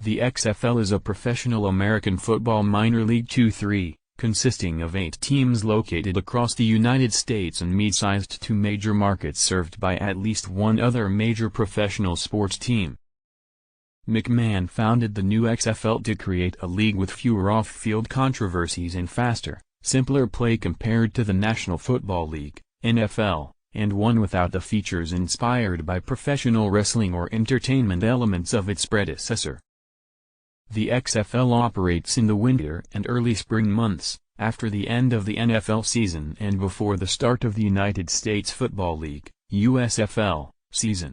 The XFL is a professional American football minor league 2-3, consisting of 8 teams located across the United States and mid-sized to major markets served by at least one other major professional sports team. McMahon founded the new XFL to create a league with fewer off-field controversies and faster, simpler play compared to the National Football League, NFL, and one without the features inspired by professional wrestling or entertainment elements of its predecessor. The XFL operates in the winter and early spring months, after the end of the NFL season and before the start of the United States Football League, USFL, season.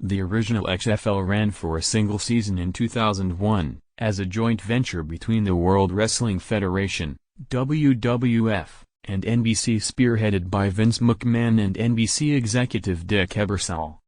The original XFL ran for a single season in 2001, as a joint venture between the World Wrestling Federation, WWF, and NBC, spearheaded by Vince McMahon and NBC executive Dick Ebersol.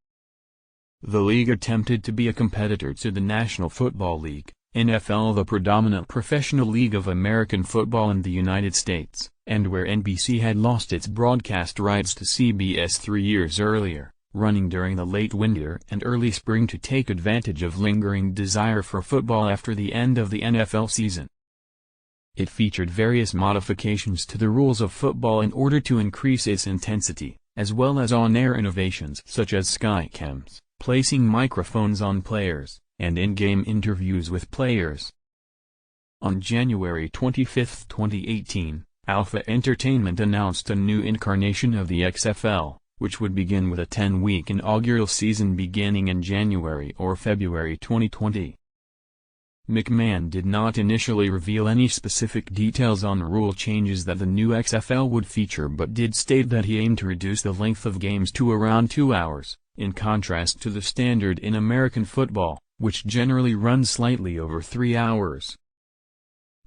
The league attempted to be a competitor to the National Football League, NFL, the predominant professional league of American football in the United States, and where NBC had lost its broadcast rights to CBS 3 years earlier, running during the late winter and early spring to take advantage of lingering desire for football after the end of the NFL season. It featured various modifications to the rules of football in order to increase its intensity, as well as on-air innovations such as skycams, placing microphones on players, and in-game interviews with players. On January 25, 2018, Alpha Entertainment announced a new incarnation of the XFL, which would begin with a 10-week inaugural season beginning in January or February 2020. McMahon did not initially reveal any specific details on rule changes that the new XFL would feature, but did state that he aimed to reduce the length of games to around 2 hours, in contrast to the standard in American football, which generally runs slightly over 3 hours.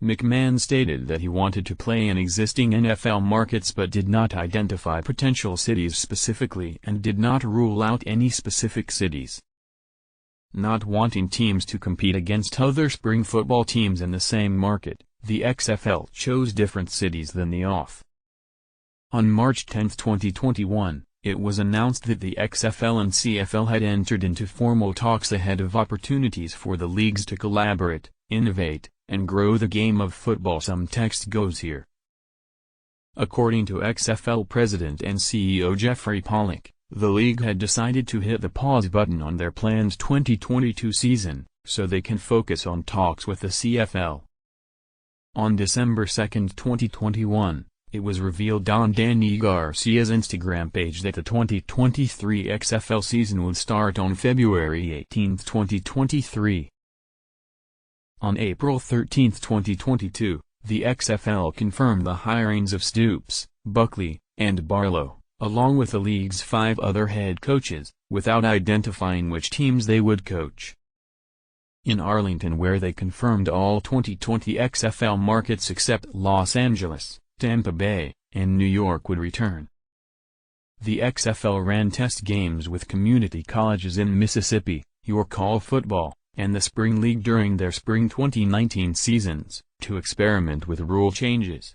McMahon stated that he wanted to play in existing NFL markets but did not identify potential cities specifically and did not rule out any specific cities. Not wanting teams to compete against other spring football teams in the same market, the XFL chose different cities than the off. On March 10, 2021, it was announced that the XFL and CFL had entered into formal talks ahead of opportunities for the leagues to collaborate, innovate, and grow the game of football. Some text goes here. According to XFL President and CEO Jeffrey Pollock, the league had decided to hit the pause button on their planned 2022 season, so they can focus on talks with the CFL. On December 2, 2021, it was revealed on Danny Garcia's Instagram page that the 2023 XFL season would start on February 18, 2023. On April 13, 2022, the XFL confirmed the hirings of Stoops, Buckley, and Barlow, along with the league's 5 other head coaches, without identifying which teams they would coach. In Arlington, where they confirmed all 2020 XFL markets except Los Angeles, Tampa Bay, and New York would return. The XFL ran test games with community colleges in Mississippi, York Hall Football, and the Spring League during their spring 2019 seasons, to experiment with rule changes.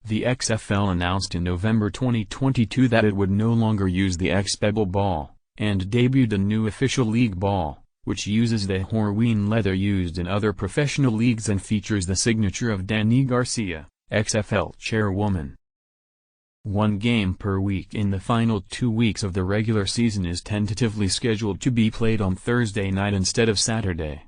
The XFL announced in November 2022 that it would no longer use the XFL ball, and debuted a new official league ball, which uses the Horween leather used in other professional leagues and features the signature of Danny Garcia, XFL chairwoman. 1 game per week in the final 2 weeks of the regular season is tentatively scheduled to be played on Thursday night instead of Saturday.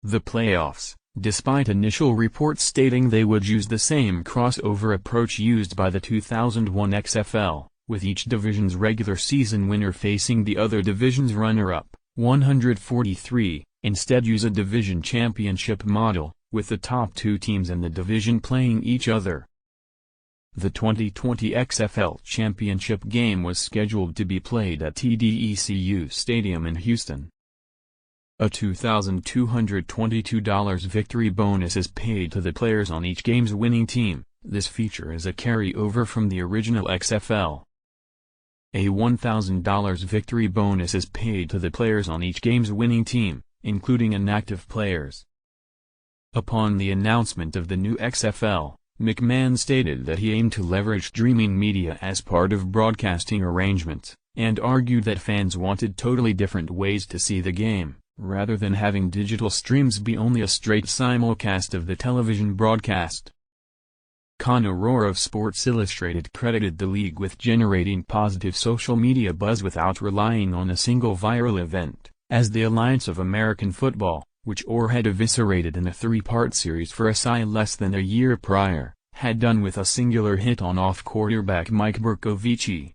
The playoffs, despite initial reports stating they would use the same crossover approach used by the 2001 XFL, with each division's regular season winner facing the other division's runner-up, 143, instead use a division championship model, with the top 2 teams in the division playing each other. The 2020 XFL championship game was scheduled to be played at TDECU Stadium in Houston. A $2,222 victory bonus is paid to the players on each game's winning team. This feature is a carryover from the original XFL. A $1,000 victory bonus is paid to the players on each game's winning team, including inactive players. Upon the announcement of the new XFL, McMahon stated that he aimed to leverage streaming media as part of broadcasting arrangements, and argued that fans wanted totally different ways to see the game, rather than having digital streams be only a straight simulcast of the television broadcast. Conor Rohr of Sports Illustrated credited the league with generating positive social media buzz without relying on a single viral event, as the Alliance of American Football, which Rohr had eviscerated in a 3-part series for SI less than a year prior, had done with a singular hit on off-quarterback Mike Bercovici.